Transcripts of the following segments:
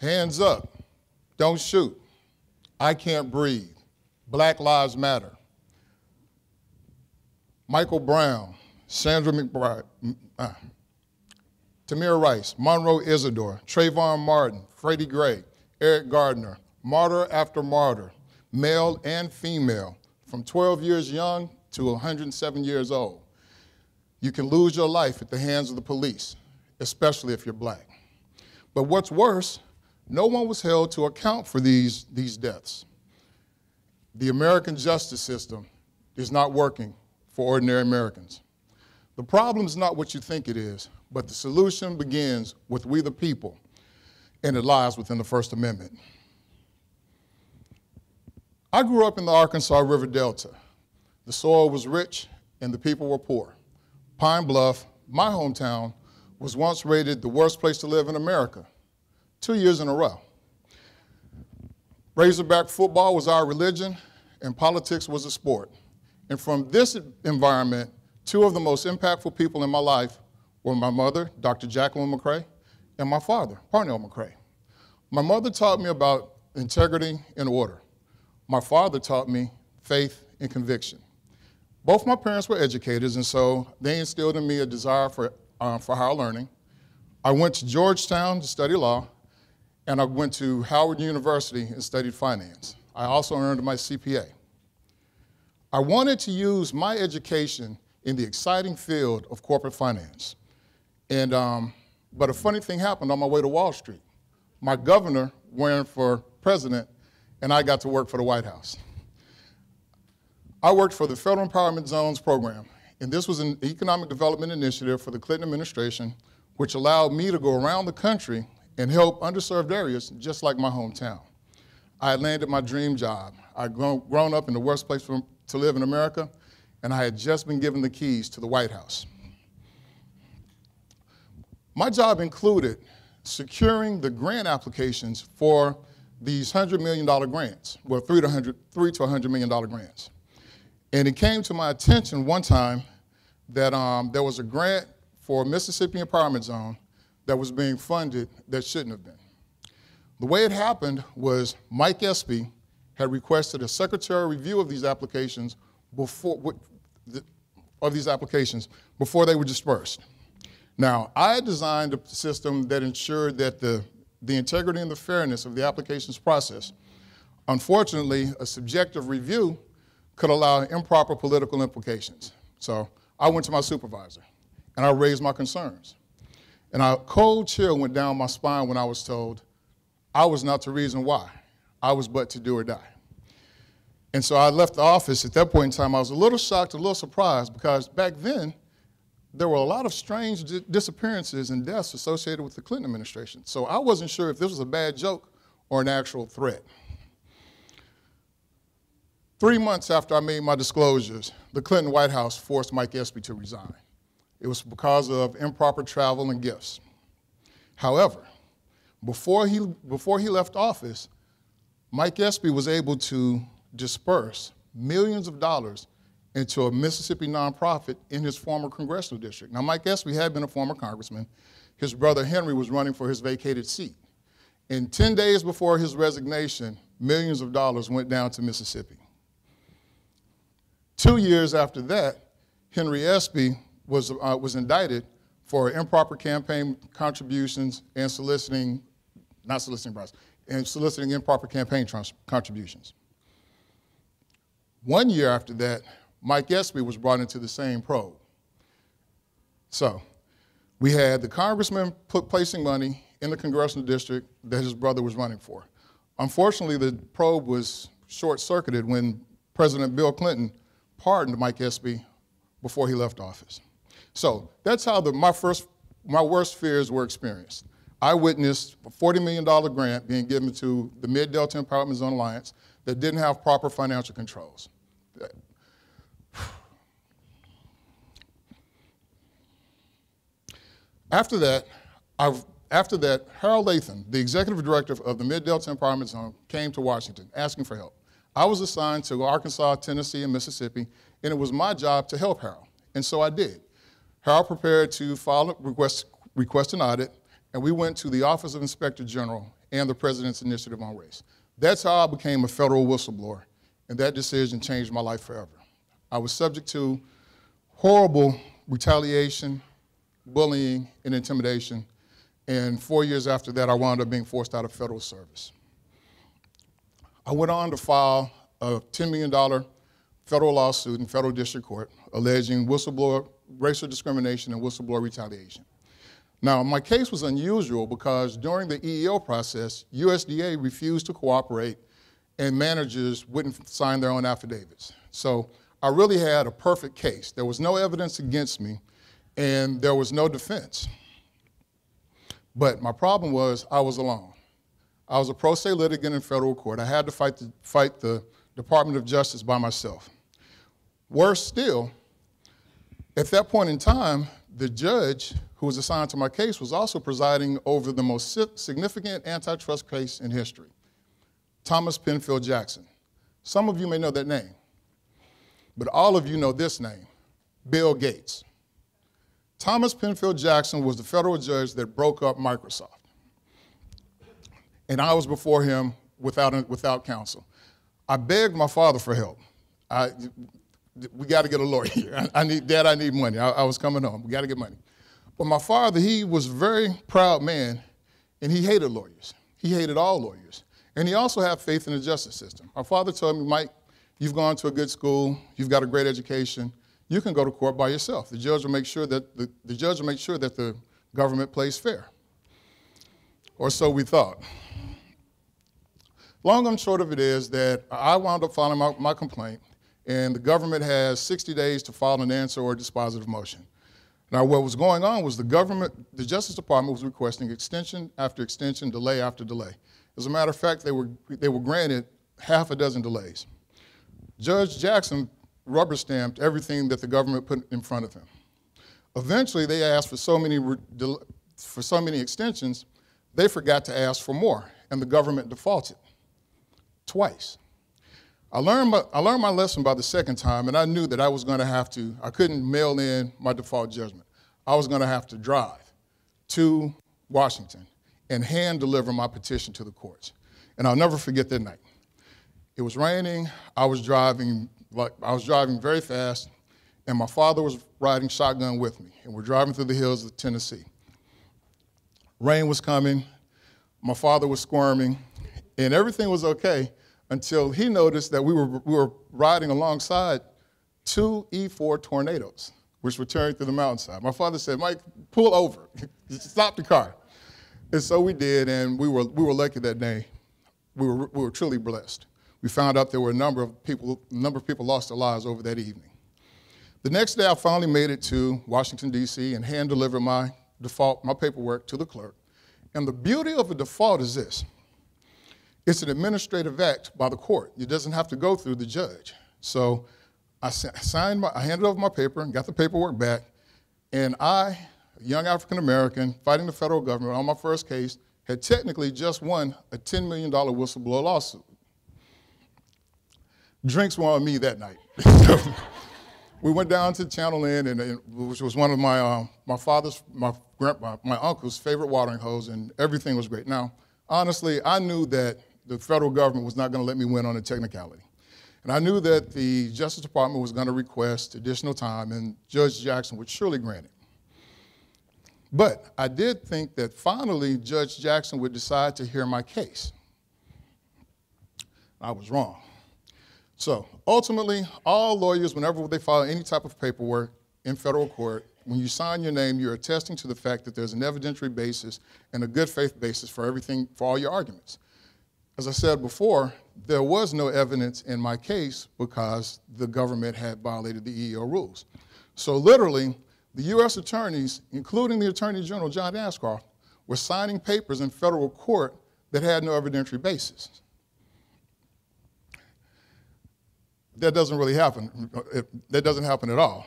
Hands up, don't shoot. I can't breathe. Black Lives Matter. Michael Brown, Sandra McBride, Tamir Rice, Monroe Isidore, Trayvon Martin, Freddie Gray, Eric Gardner, martyr after martyr, male and female, from 12 years young to 107 years old. You can lose your life at the hands of the police, especially if you're black. But what's worse, no one was held to account for these deaths. The American justice system is not working for ordinary Americans. The problem is not what you think it is, but the solution begins with we the people, and it lies within the First Amendment. I grew up in the Arkansas River Delta. The soil was rich and the people were poor. Pine Bluff, my hometown, was once rated the worst place to live in America, 2 years in a row. Razorback football was our religion and politics was a sport. And from this environment, two of the most impactful people in my life were my mother, Dr. Jacqueline McCray, and my father, Parnell McCray. My mother taught me about integrity and order. My father taught me faith and conviction. Both my parents were educators, and so they instilled in me a desire for higher learning. I went to Georgetown to study law, and I went to Howard University and studied finance. I also earned my CPA. I wanted to use my education in the exciting field of corporate finance. But a funny thing happened on my way to Wall Street. My governor ran for president, and I got to work for the White House. I worked for the Federal Empowerment Zones program, and this was an economic development initiative for the Clinton administration, which allowed me to go around the country and help underserved areas just like my hometown. I had landed my dream job. I'd grown up in the worst place to live in America, and I had just been given the keys to the White House. My job included securing the grant applications for these $100 million grants, well, $3 to $100 million grants. And it came to my attention one time that there was a grant for Mississippi Empowerment Zone that was being funded that shouldn't have been. The way it happened was Mike Espy had requested a secretarial review of these applications before they were dispersed. Now, I had designed a system that ensured that the integrity and the fairness of the applications process. Unfortunately, a subjective review could allow improper political implications. So I went to my supervisor and I raised my concerns. And a cold chill went down my spine when I was told I was not the reason why. I was but to do or die. And so I left the office. At that point in time, I was a little shocked, a little surprised, because back then, there were a lot of strange disappearances and deaths associated with the Clinton administration. So I wasn't sure if this was a bad joke or an actual threat. 3 months after I made my disclosures, the Clinton White House forced Mike Espy to resign. It was because of improper travel and gifts. However, before he left office, Mike Espy was able to disperse millions of dollars into a Mississippi nonprofit in his former congressional district. Now, Mike Espy had been a former congressman. His brother Henry was running for his vacated seat. And 10 days before his resignation, millions of dollars went down to Mississippi. 2 years after that, Henry Espy was indicted for improper campaign contributions and soliciting improper campaign contributions. 1 year after that, Mike Espy was brought into the same probe. So we had the congressman placing money in the congressional district that his brother was running for. Unfortunately, the probe was short-circuited when President Bill Clinton pardoned Mike Espy before he left office. So that's how my worst fears were experienced. I witnessed a $40 million grant being given to the Mid-Delta Empowerment Zone Alliance that didn't have proper financial controls. After that, Harold Latham, the executive director of the Mid-Delta Empowerment Zone, came to Washington asking for help. I was assigned to Arkansas, Tennessee, and Mississippi, and it was my job to help Harold, and so I did. Harold prepared to file a request an audit, and we went to the Office of Inspector General and the President's Initiative on Race. That's how I became a federal whistleblower, and that decision changed my life forever. I was subject to horrible retaliation, bullying, and intimidation, and 4 years after that, I wound up being forced out of federal service. I went on to file a $10 million federal lawsuit in federal district court alleging whistleblower racial discrimination and whistleblower retaliation. Now, my case was unusual because during the EEO process, USDA refused to cooperate and managers wouldn't sign their own affidavits. So I really had a perfect case. There was no evidence against me and there was no defense. But my problem was I was alone. I was a pro se litigant in federal court. I had to fight the Department of Justice by myself. Worse still, at that point in time, the judge who was assigned to my case was also presiding over the most significant antitrust case in history, Thomas Penfield Jackson. Some of you may know that name, but all of you know this name, Bill Gates. Thomas Penfield Jackson was the federal judge that broke up Microsoft. And I was before him without counsel. I begged my father for help. We got to get a lawyer here. Dad, I need money. I was coming home. We got to get money. But my father, he was a very proud man, and he hated lawyers. He hated all lawyers. And he also had faith in the justice system. My father told me, Mike, you've gone to a good school. You've got a great education. You can go to court by yourself. The judge will make sure that the government plays fair. Or so we thought. Long and short of it is that I wound up filing my complaint, and the government has 60 days to file an answer or a dispositive motion. Now, what was going on was the Justice Department was requesting extension after extension, delay after delay. As a matter of fact, they were granted half a dozen delays. Judge Jackson rubber-stamped everything that the government put in front of him. Eventually, they asked for so many extensions, they forgot to ask for more, and the government defaulted twice. I learned my lesson by the second time, and I knew that I couldn't mail in my default judgment. I was going to have to drive to Washington and hand deliver my petition to the courts. And I'll never forget that night. It was raining, I was driving very fast, and my father was riding shotgun with me, and we're driving through the hills of Tennessee. Rain was coming, my father was squirming, and everything was okay until he noticed that we were riding alongside two E4 tornadoes, which were tearing through the mountainside. My father said, Mike, pull over, stop the car. And so we did, and we were lucky that day. We were truly blessed. We found out there were a number of people lost their lives over that evening. The next day, I finally made it to Washington, D.C., and hand-delivered my paperwork to the clerk. And the beauty of a default is this. It's an administrative act by the court. It doesn't have to go through the judge. So I handed over my paper and got the paperwork back, and I, a young African-American fighting the federal government on my first case, had technically just won a $10 million whistleblower lawsuit. Drinks were on me that night. We went down to Channel Inn, which was one of my uncle's favorite watering holes, and everything was great. Now, honestly, I knew that the federal government was not going to let me win on a technicality. And I knew that the Justice Department was going to request additional time, and Judge Jackson would surely grant it. But I did think that finally Judge Jackson would decide to hear my case. I was wrong. So ultimately, all lawyers, whenever they file any type of paperwork in federal court, when you sign your name, you're attesting to the fact that there's an evidentiary basis and a good faith basis for all your arguments. As I said before, there was no evidence in my case because the government had violated the EEO rules. So literally, the U.S. attorneys, including the Attorney General, John Ashcroft, were signing papers in federal court that had no evidentiary basis. That doesn't really happen. That doesn't happen at all.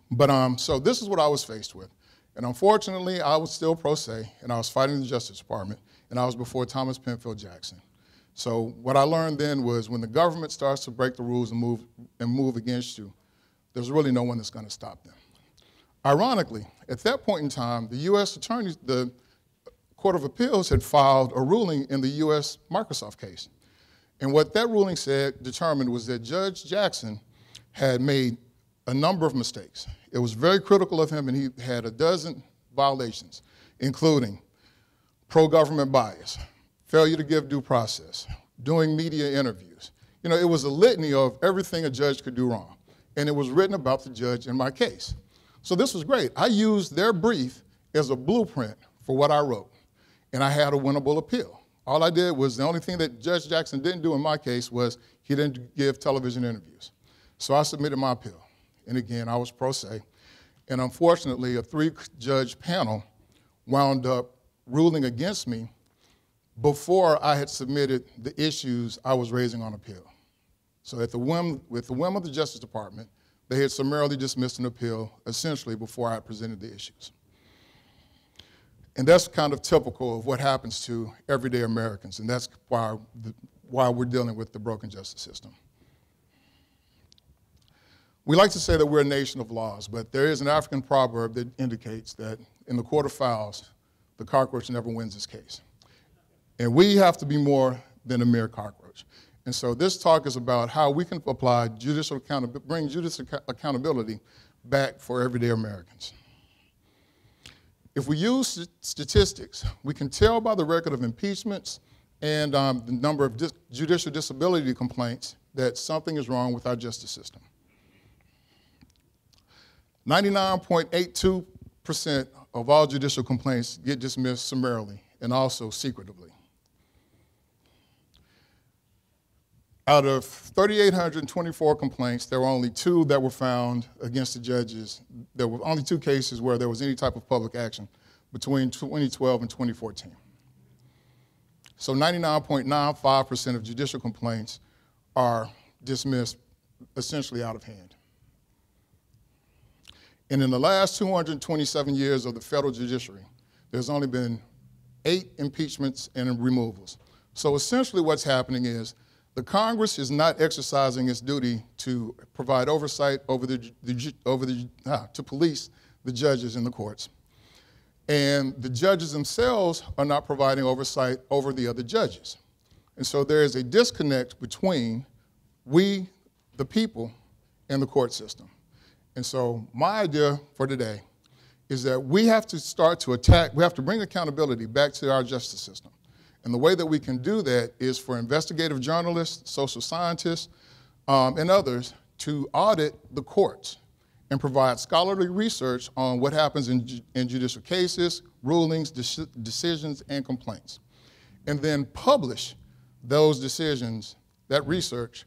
But so this is what I was faced with. And unfortunately, I was still pro se, and I was fighting the Justice Department, and I was before Thomas Penfield Jackson. So what I learned then was when the government starts to break the rules and move against you, there's really no one that's going to stop them. Ironically, at that point in time, the U.S. attorneys, the Court of Appeals had filed a ruling in the US Microsoft case. And what that ruling determined was that Judge Jackson had made a number of mistakes. It was very critical of him, and he had a dozen violations, including pro-government bias, failure to give due process, doing media interviews. You know, it was a litany of everything a judge could do wrong. And it was written about the judge in my case. So this was great. I used their brief as a blueprint for what I wrote, and I had a winnable appeal. All I did was, the only thing that Judge Jackson didn't do in my case was he didn't give television interviews. So I submitted my appeal. And again, I was pro se. And unfortunately, a 3-judge panel wound up ruling against me before I had submitted the issues I was raising on appeal. So with the whim of the Justice Department, they had summarily dismissed an appeal essentially before I had presented the issues. And that's kind of typical of what happens to everyday Americans, and that's why we're dealing with the broken justice system. We like to say that we're a nation of laws, but there is an African proverb that indicates that in the court of fowls, the cockroach never wins its case. And we have to be more than a mere cockroach. And so this talk is about how we can apply bring judicial accountability back for everyday Americans. If we use statistics, we can tell by the record of impeachments and the number of judicial disability complaints that something is wrong with our justice system. 99.82% of all judicial complaints get dismissed summarily and also secretively. Out of 3,824 complaints, there were only 2 that were found against the judges. There were only 2 cases where there was any type of public action between 2012 and 2014. So 99.95% of judicial complaints are dismissed essentially out of hand. And in the last 227 years of the federal judiciary, there's only been 8 impeachments and removals. So essentially what's happening is the Congress is not exercising its duty to provide oversight to police the judges in the courts. And the judges themselves are not providing oversight over the other judges. And so there is a disconnect between we, the people, and the court system. And so my idea for today is that we have to bring accountability back to our justice system. And the way that we can do that is for investigative journalists, social scientists, and others to audit the courts and provide scholarly research on what happens in judicial cases, rulings, decisions, and complaints. And then publish those decisions, that research,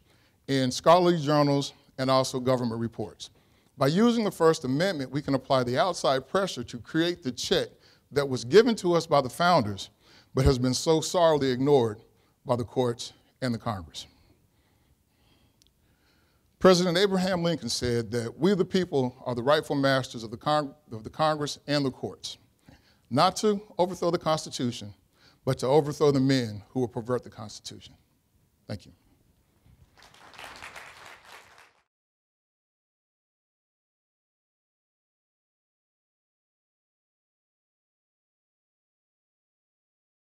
in scholarly journals and also government reports. By using the First Amendment, we can apply the outside pressure to create the check that was given to us by the founders, but has been so sorely ignored by the courts and the Congress. President Abraham Lincoln said that we the people are the rightful masters of the Congress and the courts, not to overthrow the Constitution, but to overthrow the men who will pervert the Constitution. Thank you.